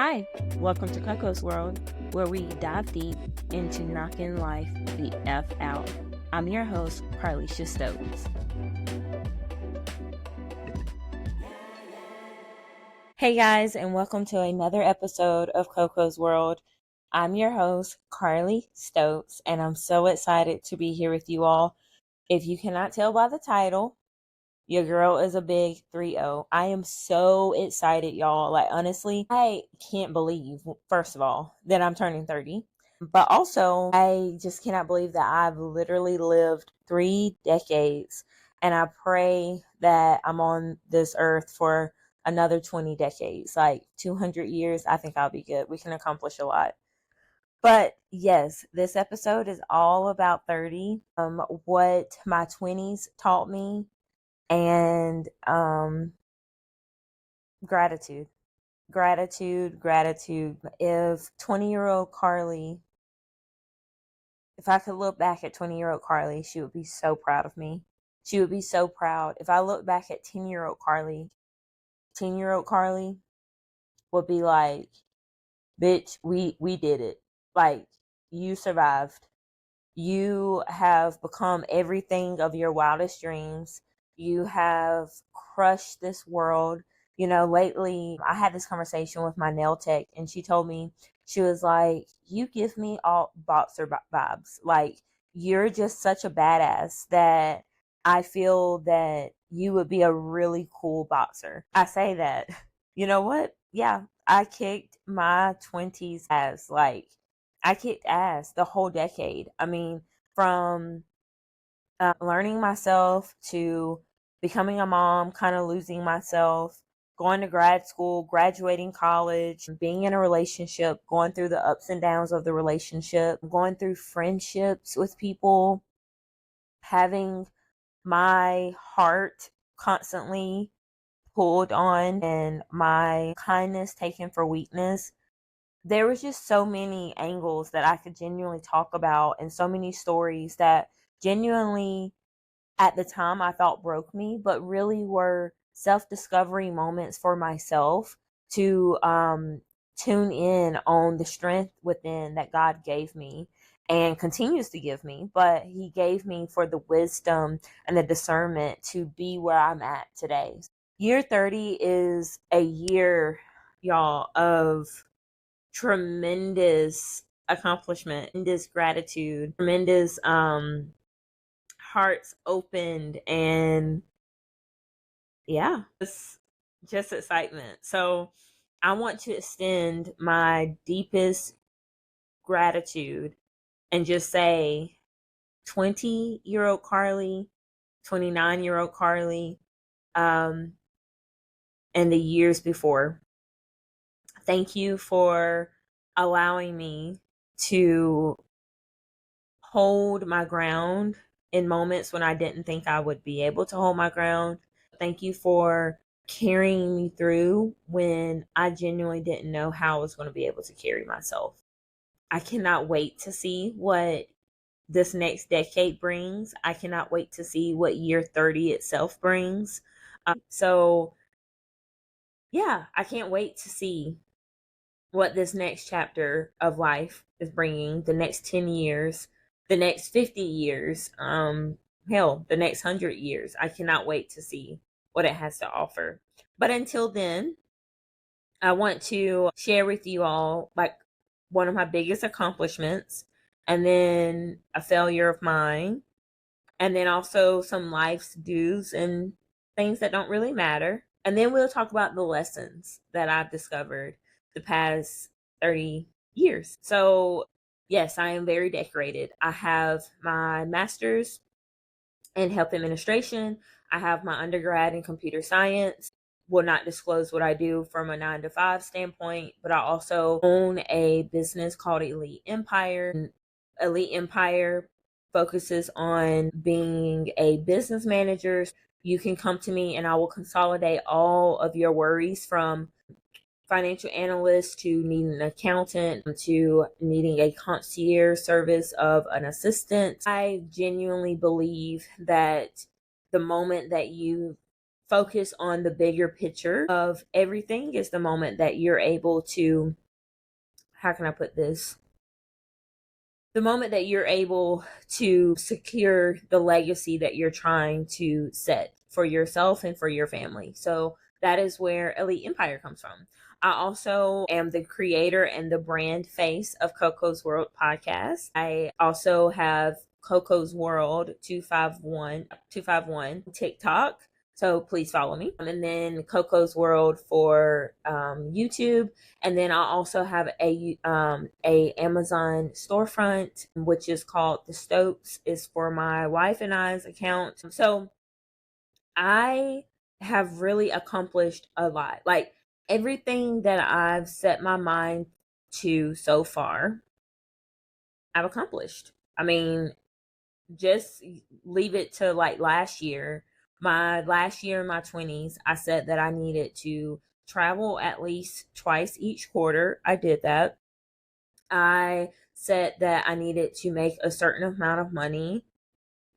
Hi, welcome to Coco's World, where we dive deep into knocking life the F out. I'm your host, Carly Stokes. Hey guys, and welcome to another episode of Coco's World. I'm your host, Carly Stokes, and I'm so excited to be here with you all. If you cannot tell by the title, your girl is a big 3-0. I am so excited, y'all. Like, honestly, I can't believe, first of all, that I'm turning 30. But also, I just cannot believe that I've literally lived 3 decades. And I pray that I'm on this earth for another 20 decades. Like 200 years, I think I'll be good. We can accomplish a lot. But yes, this episode is all about 30, what my 20s taught me, and gratitude. If 20-year-old Carly, if I could look back at 20-year-old Carly, she would be so proud of me. She would be so proud. If I look back at 10-year-old Carly, 10-year-old Carly would be like, bitch, we did it. Like, you survived. You have become everything of your wildest dreams. You have crushed this world. You know, lately I had this conversation with my nail tech, and she told me, she was like, you give me all boxer vibes. Like, you're just such a badass that I feel that you would be a really cool boxer. I say that. You know what? Yeah, I kicked my 20s ass. Like, I kicked ass the whole decade. I mean, from learning myself to becoming a mom, kind of losing myself, going to grad school, graduating college, being in a relationship, going through the ups and downs of the relationship, going through friendships with people, having my heart constantly pulled on and my kindness taken for weakness. There was just so many angles that I could genuinely talk about, and so many stories that genuinely at the time I thought broke me, but really were self-discovery moments for myself to tune in on the strength within that God gave me and continues to give me, but he gave me for the wisdom and the discernment to be where I'm at today. Year 30 is a year, y'all, of tremendous accomplishment, tremendous gratitude, tremendous hearts opened, and yeah, just excitement. So I want to extend my deepest gratitude and just say 20-year-old Carly, 29-year-old Carly, and the years before. Thank you for allowing me to hold my ground in moments when I didn't think I would be able to hold my ground. Thank you for carrying me through when I genuinely didn't know how I was going to be able to carry myself. I cannot wait to see what this next decade brings. I cannot wait to see what year 30 itself brings. So, yeah, I can't wait to see what this next chapter of life is bringing, the next 10 years, the next 50 years, hell, the next 100 years. I cannot wait to see what it has to offer. But until then, I want to share with you all like one of my biggest accomplishments, and then a failure of mine, and then also some life's do's and things that don't really matter. And then we'll talk about the lessons that I've discovered the past 30 years. So, yes, I am very decorated. I have my master's in health administration. I have my undergrad in computer science. Will not disclose what I do from a 9 to 5 standpoint, but I also own a business called Elite Empire. Elite Empire focuses on being a business manager. You can come to me and I will consolidate all of your worries, from financial analyst to needing an accountant to needing a concierge service of an assistant. I genuinely believe that the moment that you focus on the bigger picture of everything is the moment that you're able to, how can I put this? The moment that you're able to secure the legacy that you're trying to set for yourself and for your family. So that is where Elite Empire comes from. I also am the creator and the brand face of Coco's World podcast. I also have Coco's World 251 TikTok. So please follow me. And then Coco's World for YouTube. And then I also have a Amazon storefront, which is called The Stokes, is for my wife and I's account. So I have really accomplished a lot. Like everything that I've set my mind to so far, I've accomplished. I mean, just leave it to like last year. My last year in my 20s, I said that I needed to travel at least twice each quarter. I did that. I said that I needed to make a certain amount of money,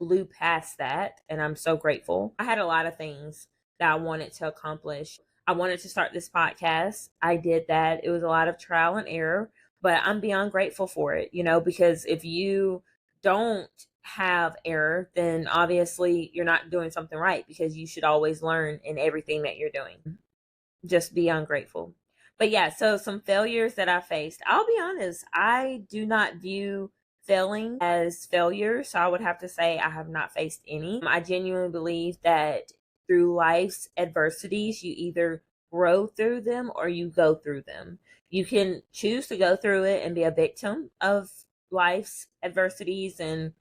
blew past that, and I'm so grateful. I had a lot of things that I wanted to accomplish. I wanted to start this podcast. I did that. It was a lot of trial and error, but I'm beyond grateful for it, because if you don't have error, then obviously you're not doing something right, because you should always learn in everything that you're doing. Just be ungrateful. But yeah, so some failures that I faced. I'll be honest, I do not view failing as failure. So I would have to say I have not faced any. I genuinely believe that through life's adversities, you either grow through them or you go through them. You can choose to go through it and be a victim of life's adversities and,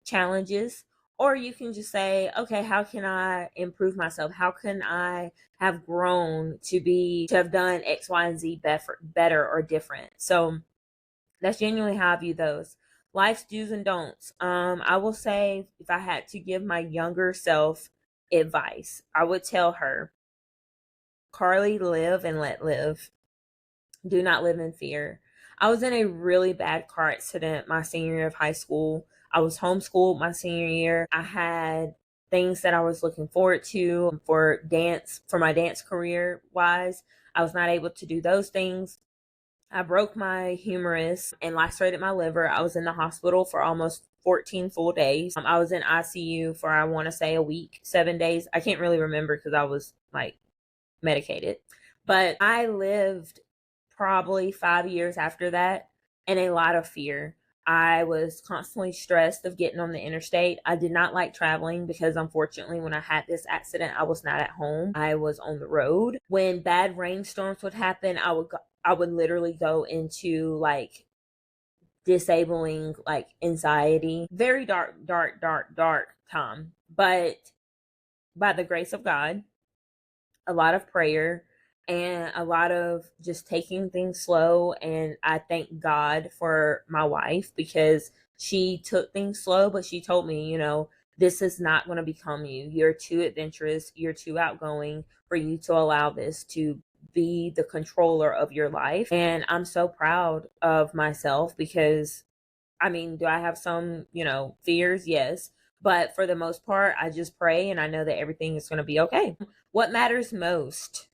challenges, or you can just say, okay, how can I improve myself? How can I have grown to have done X, Y, and Z better or different? So that's genuinely how I view those. Life's do's and don'ts. I will say, if I had to give my younger self advice, I would tell her, Carly, live and let live. Do not live in fear. I was in a really bad car accident my senior year of high school. I was homeschooled my senior year. I had things that I was looking forward to for my dance career wise. I was not able to do those things. I broke my humerus and lacerated my liver. I was in the hospital for almost 14 full days. I was in ICU for, I want to say, a week, 7 days. I can't really remember because I was like medicated. But I lived probably 5 years after that in a lot of fear. I was constantly stressed of getting on the interstate. I did not like traveling because, unfortunately, when I had this accident, I was not at home. I was on the road. When bad rainstorms would happen, I would literally go into like disabling like anxiety. Very dark time. But by the grace of God, a lot of prayer, and a lot of just taking things slow. And I thank God for my wife, because she took things slow, but she told me, this is not going to become you. You're too adventurous. You're too outgoing for you to allow this to be the controller of your life. And I'm so proud of myself because, I mean, do I have some, fears? Yes. But for the most part, I just pray and I know that everything is going to be okay. What matters most?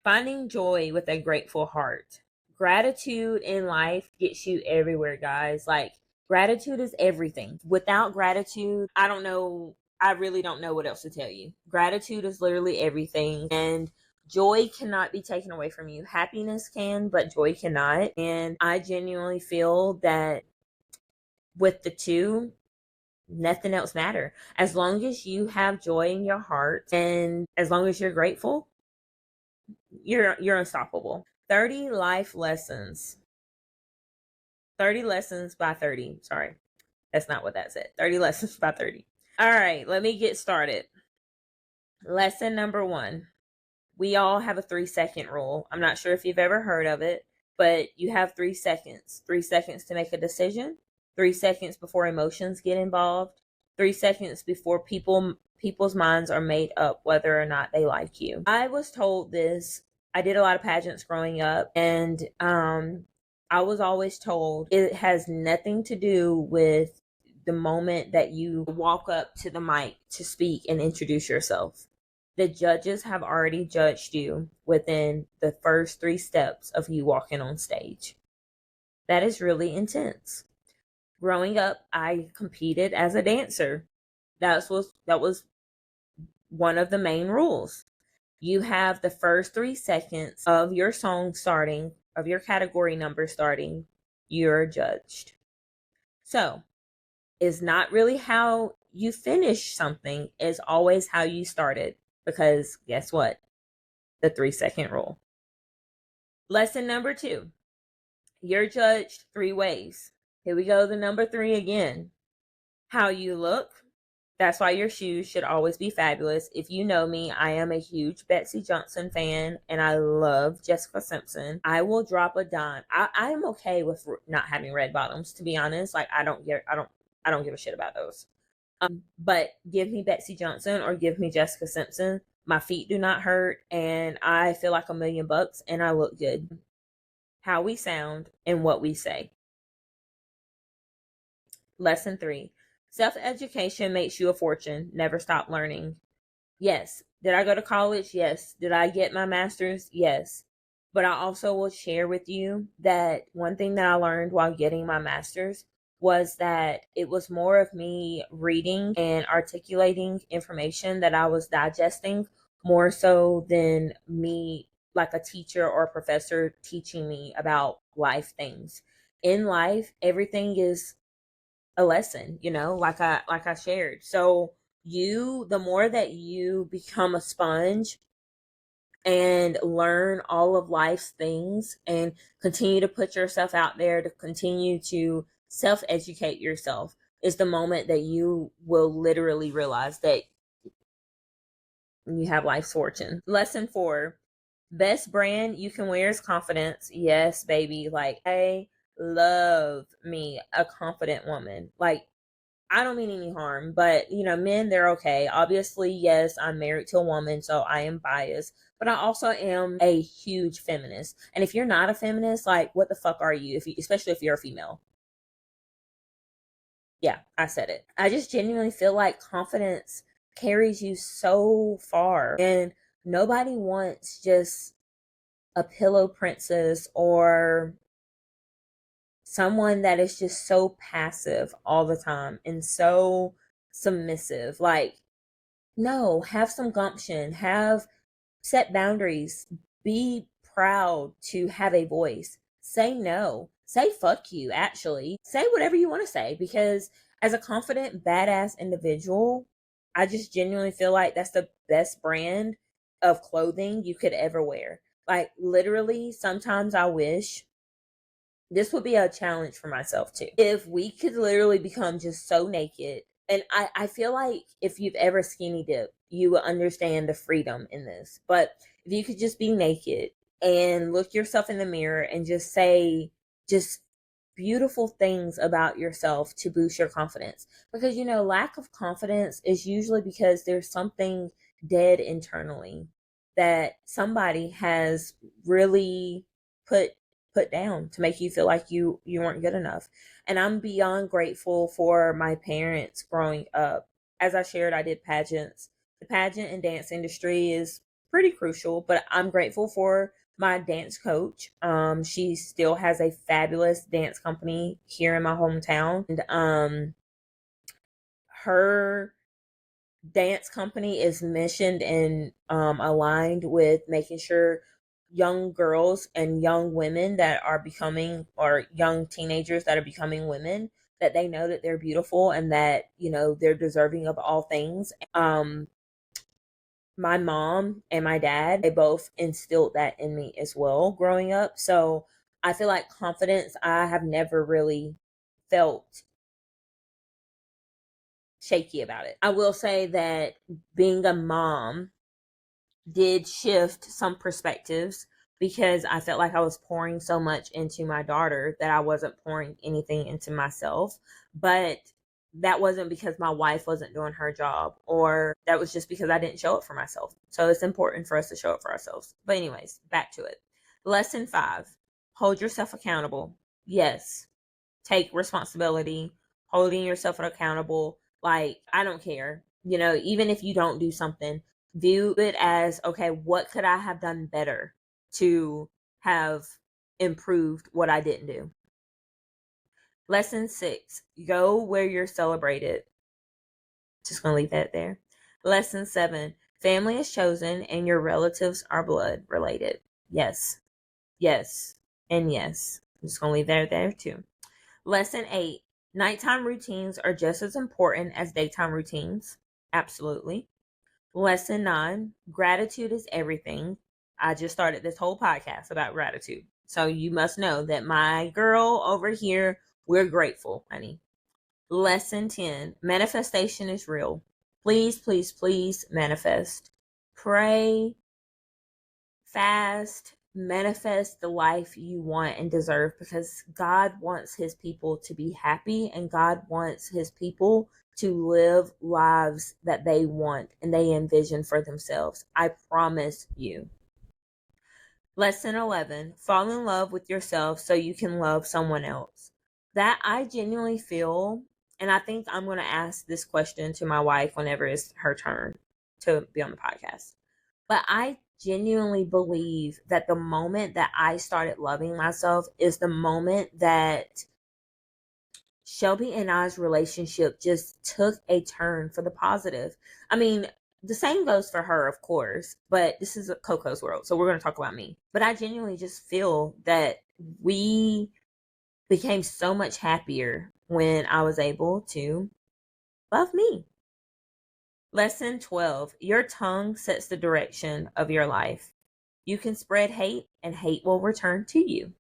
Finding joy with a grateful heart. Gratitude in life gets you everywhere, guys. Like, gratitude is everything. Without gratitude, I don't know. I really don't know what else to tell you. Gratitude is literally everything. And joy cannot be taken away from you. Happiness can, but joy cannot. And I genuinely feel that with the two, nothing else matter. As long as you have joy in your heart and as long as you're grateful, you're unstoppable. 30 life lessons. 30 lessons by 30. Sorry. That's not what that said. 30 lessons by 30. All right, let me get started. Lesson number 1. We all have a 3-second rule. I'm not sure if you've ever heard of it, but you have 3 seconds. 3 seconds to make a decision, 3 seconds before emotions get involved, 3 seconds before people's minds are made up whether or not they like you. I was told this. I did a lot of pageants growing up, and I was always told it has nothing to do with the moment that you walk up to the mic to speak and introduce yourself. The judges have already judged you within the first 3 steps of you walking on stage. That is really intense. Growing up, I competed as a dancer. That was one of the main rules. You have the first 3 seconds of your song starting, of your category number starting, you're judged. So, it's not really how you finish something, it's always how you started. Because guess what? The 3-second rule. Lesson number 2. You're judged 3 ways. Here we go, the number 3 again. How you look. That's why your shoes should always be fabulous. If you know me, I am a huge Betsy Johnson fan and I love Jessica Simpson. I will drop a dime. I am okay with not having red bottoms, to be honest. Like I don't give a shit about those. But give me Betsy Johnson or give me Jessica Simpson. My feet do not hurt and I feel like $1,000,000 and I look good. How we sound and what we say. Lesson 3. Self-education makes you a fortune. Never stop learning. Yes. Did I go to college? Yes. Did I get my master's? Yes. But I also will share with you that one thing that I learned while getting my master's was that it was more of me reading and articulating information that I was digesting more so than me, like a teacher or a professor teaching me about life things. In life, everything is a lesson, like I shared. So the more that you become a sponge and learn all of life's things and continue to put yourself out there to continue to self-educate yourself, is the moment that you will literally realize that you have life's fortune. Lesson 4. Best brand you can wear is confidence. Yes, baby. Like, I love me a confident woman. Like, I don't mean any harm, but men, they're okay. Obviously, yes, I'm married to a woman, so I am biased, but I also am a huge feminist. And if you're not a feminist, like, what the fuck are you? Especially if you're a female. Yeah, I said it. I just genuinely feel like confidence carries you so far, and nobody wants just a pillow princess or someone that is just so passive all the time and so submissive. Like, no, have some gumption, set boundaries, be proud to have a voice, say no, say fuck you, actually, say whatever you want to say, because as a confident, badass individual, I just genuinely feel like that's the best brand of clothing you could ever wear. Like, literally, sometimes I wish this would be a challenge for myself too. If we could literally become just so naked, and I feel like if you've ever skinny dipped, you will understand the freedom in this. But if you could just be naked and look yourself in the mirror and just say just beautiful things about yourself to boost your confidence. Because lack of confidence is usually because there's something dead internally that somebody has really put down to make you feel like you weren't good enough. And I'm beyond grateful for my parents growing up. As I shared, I did pageants. The pageant and dance industry is pretty crucial, but I'm grateful for my dance coach. She still has a fabulous dance company here in my hometown, and her dance company is missioned and aligned with making sure young girls and young women that are becoming, or young teenagers that are becoming women, that they know that they're beautiful and that they're deserving of all things. My mom and my dad, they both instilled that in me as well growing up. So I feel like confidence, I have never really felt shaky about it. I will say that being a mom did shift some perspectives, because I felt like I was pouring so much into my daughter that I wasn't pouring anything into myself. But that wasn't because my wife wasn't doing her job, or that was just because I didn't show up for myself. So it's important for us to show up for ourselves. But anyways, back to it. Lesson 5. Hold yourself accountable. Yes. Take responsibility holding yourself accountable. Like, I don't care. Even if you don't do something, view it as, okay, what could I have done better to have improved what I didn't do? Lesson 6, go where you're celebrated. Just going to leave that there. Lesson 7, family is chosen and your relatives are blood related. Yes, yes, and yes. I'm just going to leave that there too. Lesson 8, nighttime routines are just as important as daytime routines. Absolutely. Lesson 9, gratitude is everything. I just started this whole podcast about gratitude. So you must know that my girl over here, we're grateful, honey. Lesson 10, manifestation is real. Please, please, please manifest. Pray, fast, manifest the life you want and deserve, because God wants his people to be happy, and God wants his people to live lives that they want and they envision for themselves. I promise you. Lesson 11, fall in love with yourself so you can love someone else. That I genuinely feel, and I think I'm going to ask this question to my wife whenever it's her turn to be on the podcast. But I genuinely believe that the moment that I started loving myself is the moment that Shelby and I's relationship just took a turn for the positive. I mean, the same goes for her, of course, but this is a Coco's world, so we're going to talk about me. But I genuinely just feel that we became so much happier when I was able to love me. Lesson 12, your tongue sets the direction of your life. You can spread hate, and hate will return to you.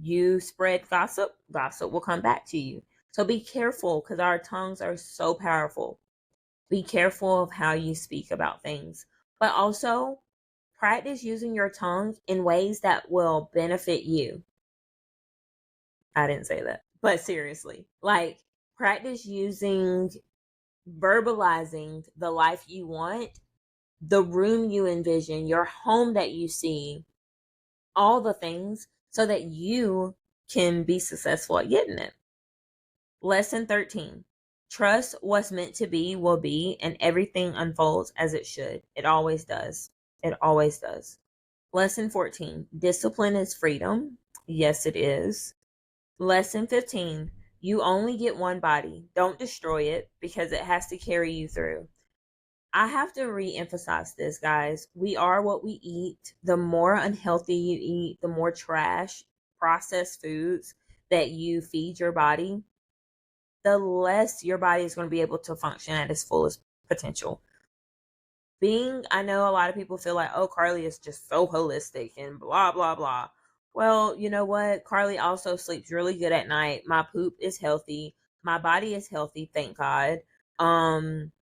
You spread gossip, gossip will come back to you. So be careful, because our tongues are so powerful. Be careful of how you speak about things. But also, practice using your tongue in ways that will benefit you. I didn't say that, but seriously, like, practice verbalizing the life you want, the room you envision, your home that you see, all the things, so that you can be successful at getting it. Lesson 13. Trust what's meant to be will be, and everything unfolds as it should. It always does. It always does. Lesson 14. Discipline is freedom. Yes, it is. Lesson 15. You only get one body. Don't destroy it, because it has to carry you through. I have to re-emphasize this, guys. We are what we eat. The more unhealthy you eat, the more trash, processed foods that you feed your body, the less your body is going to be able to function at its fullest potential. I know a lot of people feel like, oh, Carly is just so holistic and blah, blah, blah. Well, you know what? Carly also sleeps really good at night. My poop is healthy. My body is healthy, thank God. And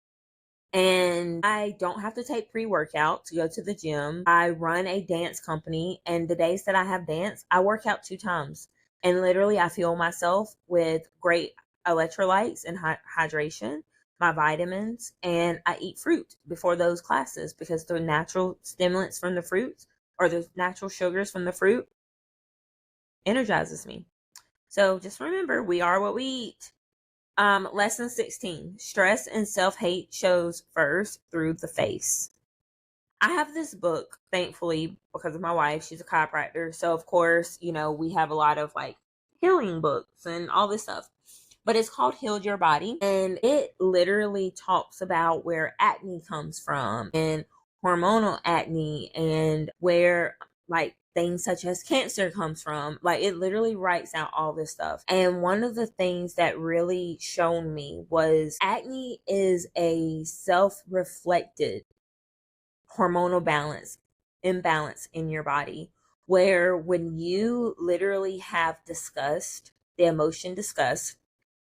I don't have to take pre-workout to go to the gym. I run a dance company, and the days that I have dance, I work out 2 times. And literally, I fuel myself with great electrolytes and hydration, my vitamins, and I eat fruit before those classes, because the natural stimulants from the fruits, or the natural sugars from the fruit, energizes me. So just remember, we are what we eat. Lesson 16, stress and self-hate shows first through the face. I have this book, thankfully, because of my wife. She's a chiropractor. So, of course, we have a lot of like healing books and all this stuff. But it's called Heal Your Body. And it literally talks about where acne comes from, and hormonal acne, and where like things such as cancer comes from. Like, it literally writes out all this stuff. And one of the things that really shown me was acne is a self-reflected hormonal imbalance in your body, where when you literally have the emotion disgust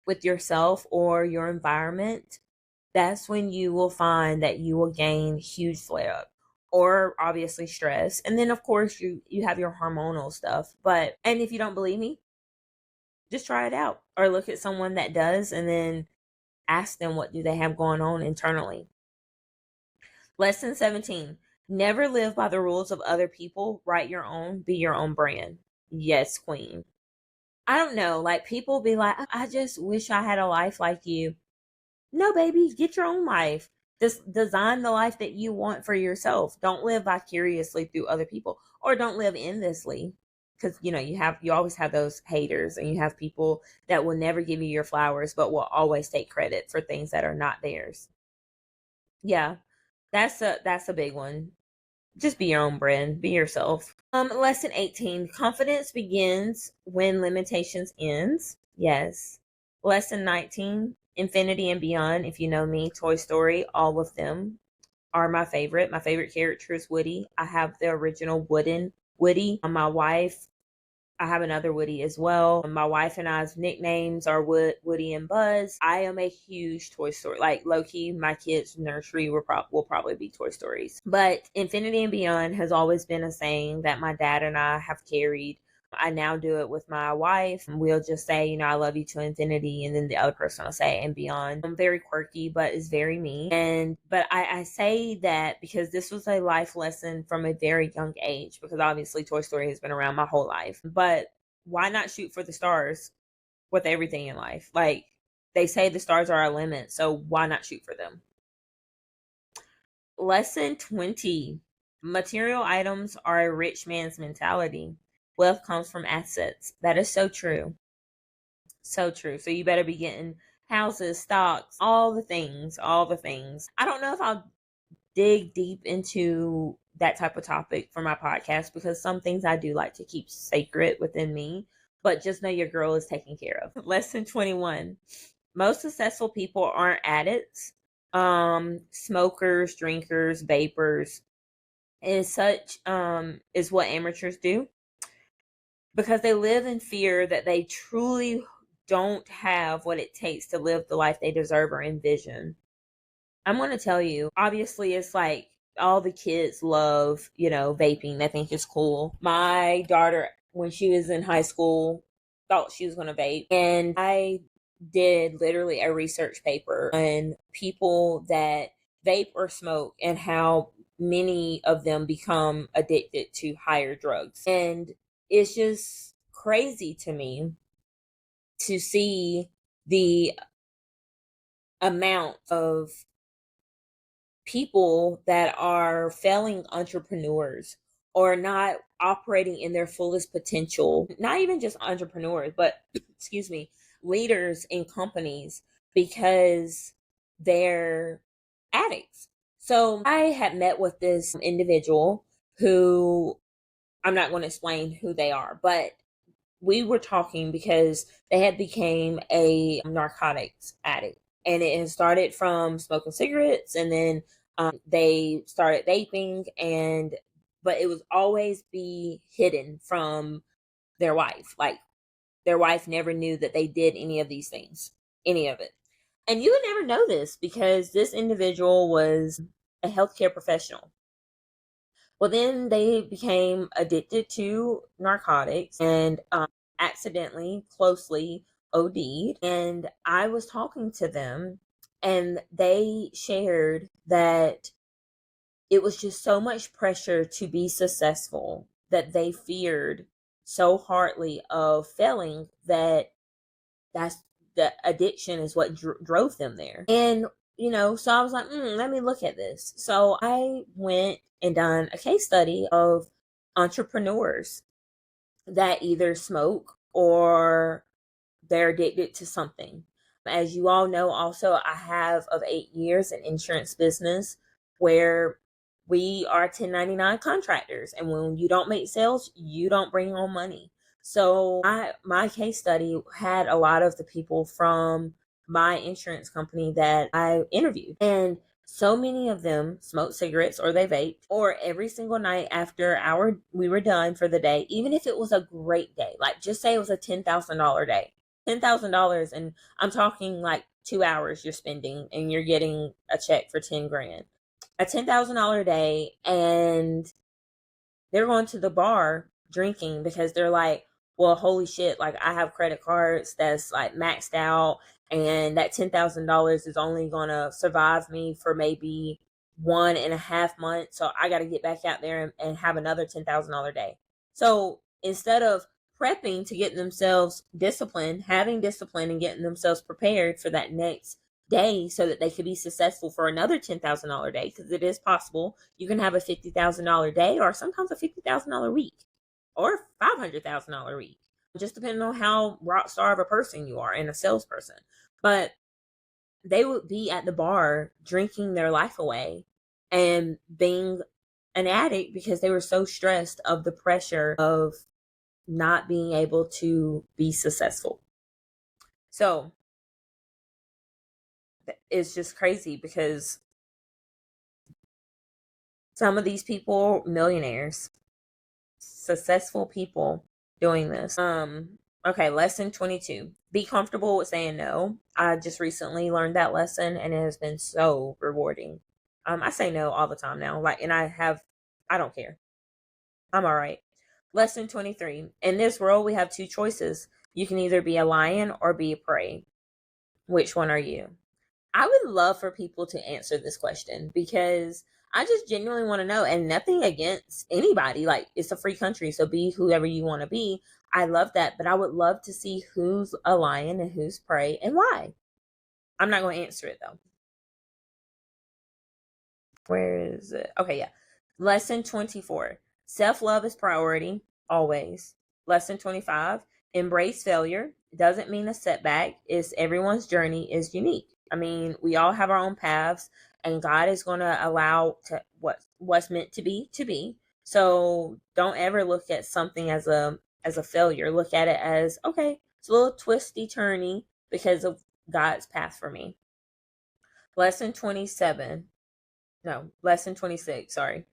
with yourself or your environment, that's when you will find that you will gain huge flare up, or obviously stress. And then of course you have your hormonal stuff. And if you don't believe me, just try it out, or look at someone that does, and then ask them what do they have going on internally. Lesson 17. Never live by the rules of other people. Write your own. Be your own brand. Yes, queen. I don't know, like people be like, I just wish I had a life like you. No, baby, get your own life. Just design the life that you want for yourself. Don't live vicariously through other people, or don't live endlessly. Because you always have those haters, and you have people that will never give you your flowers, but will always take credit for things that are not theirs. Yeah, that's a big one. Just be your own brand, be yourself. Lesson 18, confidence begins when limitations ends. Yes. Lesson 19, infinity and beyond. If you know me, Toy Story, all of them are my favorite. My favorite character is Woody. I have the original wooden Woody. My wife, I have another Woody as well. My wife and I's nicknames are Woody and Buzz. I am a huge Toy Story, like low key. My kids' nursery will probably be Toy Stories. But infinity and beyond has always been a saying that my dad and I have carried. I now do it with my wife. We'll just say, I love you to infinity, and then the other person will say and beyond. I'm very quirky, but it's very me. But I say that because this was a life lesson from a very young age, because obviously Toy Story has been around my whole life. But why not shoot for the stars with everything in life? Like they say the stars are our limit, so why not shoot for them? Lesson 20. Material items are a rich man's mentality. Wealth comes from assets. That is so true. So true. So you better be getting houses, stocks, all the things, all the things. I don't know if I'll dig deep into that type of topic for my podcast, because some things I do like to keep sacred within me, but just know your girl is taken care of. Lesson 21. Most successful people aren't addicts, smokers, drinkers, vapors, and such is what amateurs do, because they live in fear that they truly don't have what it takes to live the life they deserve or envision. I'm going to tell you, obviously, it's like all the kids love, vaping. They think it's cool. My daughter, when she was in high school, thought she was going to vape. And I did literally a research paper on people that vape or smoke and how many of them become addicted to higher drugs. And it's just crazy to me to see the amount of people that are failing entrepreneurs or not operating in their fullest potential, not even just entrepreneurs, but excuse me, leaders in companies, because they're addicts. So I had met with this individual who, I'm not going to explain who they are, but we were talking because they had became a narcotics addict, and it had started from smoking cigarettes, and then they started vaping, and but it was always be hidden from their wife. Like their wife never knew that they did any of these things, any of it. And you would never know this because this individual was a healthcare professional. Well, then they became addicted to narcotics and accidentally, closely OD'd. And I was talking to them, and they shared that it was just so much pressure to be successful that they feared so hardly of failing, that's the addiction is what drove them there. And so I was like, let me look at this. So I went and done a case study of entrepreneurs that either smoke or they're addicted to something. As you all know, also, I have of 8 years in insurance business where we are 1099 contractors. And when you don't make sales, you don't bring home money. So my case study had a lot of the people from my insurance company that I interviewed. And so many of them smoked cigarettes or they vaped, or every single night after we were done for the day, even if it was a great day, like just say it was a $10,000 day. $10,000, and I'm talking like 2 hours you're spending and you're getting a check for 10 grand. A $10,000 day, and they're going to the bar drinking because they're like, well, holy shit, like I have credit cards that's like maxed out, and that $10,000 is only going to survive me for maybe 1.5 months. So I got to get back out there and have another $10,000 day. So instead of prepping to get themselves disciplined, having discipline and getting themselves prepared for that next day so that they could be successful for another $10,000 day, because it is possible you can have a $50,000 day or sometimes a $50,000 week or $500,000 week, just depending on how rock star of a person you are and a salesperson. But they would be at the bar drinking their life away and being an addict because they were so stressed of the pressure of not being able to be successful. So it's just crazy because some of these people, millionaires, successful people doing this. Okay, lesson 22. Be comfortable with saying no. I just recently learned that lesson and it has been so rewarding. I say no all the time now. And I don't care. I'm all right. Lesson 23. In this world, we have two choices. You can either be a lion or be a prey. Which one are you? I would love for people to answer this question because I just genuinely want to know, and nothing against anybody. Like, it's a free country, so be whoever you want to be. I love that, but I would love to see who's a lion and who's prey and why. I'm not going to answer it though. Where is it? Okay, yeah. Lesson 24. Self-love is priority, always. Lesson 25. Embrace failure. Doesn't mean a setback. It's everyone's journey is unique. I mean, we all have our own paths, and God is going to allow what's meant to be to be. So don't ever look at something as a failure. Look at it as, okay, it's a little twisty turny because of God's path for me. Lesson 26, sorry.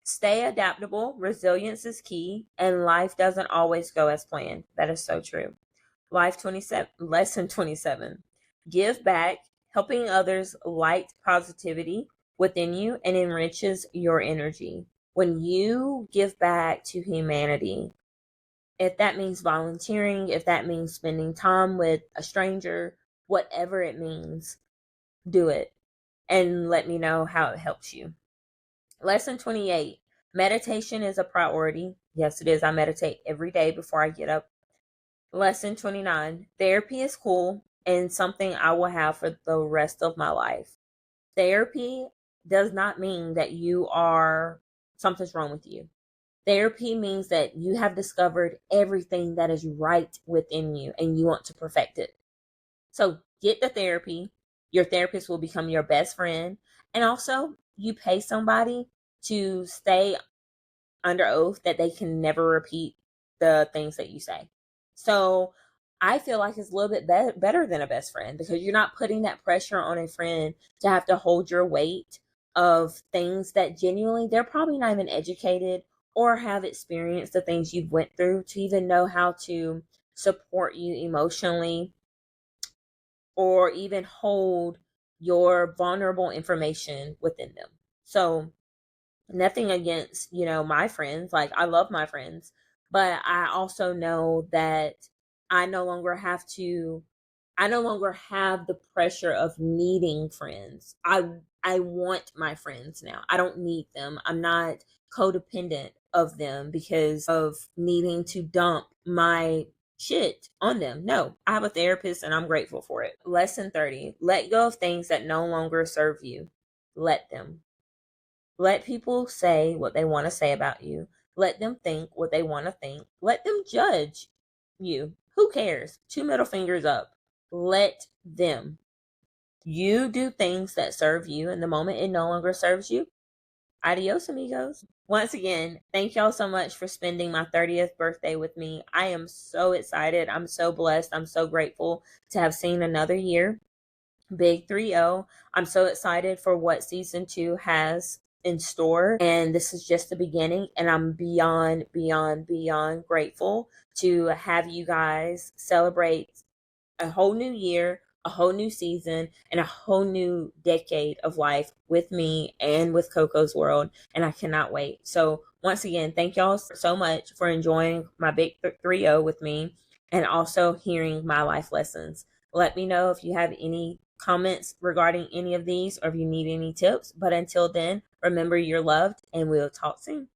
Stay adaptable. Resilience is key, and life doesn't always go as planned. That is so true. Lesson 27. Give back. Helping others light positivity within you and enriches your energy. When you give back to humanity, if that means volunteering, if that means spending time with a stranger, whatever it means, do it and let me know how it helps you. Lesson 28. Meditation is a priority. Yes, it is. I meditate every day before I get up. Lesson 29. Therapy is cool and something I will have for the rest of my life. Therapy does not mean that something's wrong with you. Therapy means that you have discovered everything that is right within you and you want to perfect it. So get the therapy. Your therapist will become your best friend. And also, you pay somebody to stay under oath that they can never repeat the things that you say. So I feel like it's a little bit better than a best friend because you're not putting that pressure on a friend to have to hold your weight of things that genuinely they're probably not even educated or have experienced the things you've went through to even know how to support you emotionally or even hold your vulnerable information within them. So nothing against, my friends. Like, I love my friends, but I also know that I no longer have the pressure of needing friends. I want my friends now. I don't need them. I'm not codependent of them because of needing to dump my shit on them. No, I have a therapist and I'm grateful for it. Lesson 30. Let go of things that no longer serve you. Let them. Let people say what they want to say about you. Let them think what they want to think. Let them judge you. Who cares? 2 middle fingers up. Let them. You do things that serve you, and the moment it no longer serves you, adios, amigos. Once again, thank y'all so much for spending my 30th birthday with me. I am so excited. I'm so blessed. I'm so grateful to have seen another year. Big 3-0. I'm so excited for what season 2 has in store. And this is just the beginning. And I'm beyond, beyond, beyond grateful to have you guys celebrate a whole new year, a whole new season, and a whole new decade of life with me and with Coco's World. And I cannot wait. So once again, thank y'all so much for enjoying my big 3-0 with me and also hearing my life lessons. Let me know if you have any comments regarding any of these or if you need any tips. But until then, remember you're loved and we'll talk soon.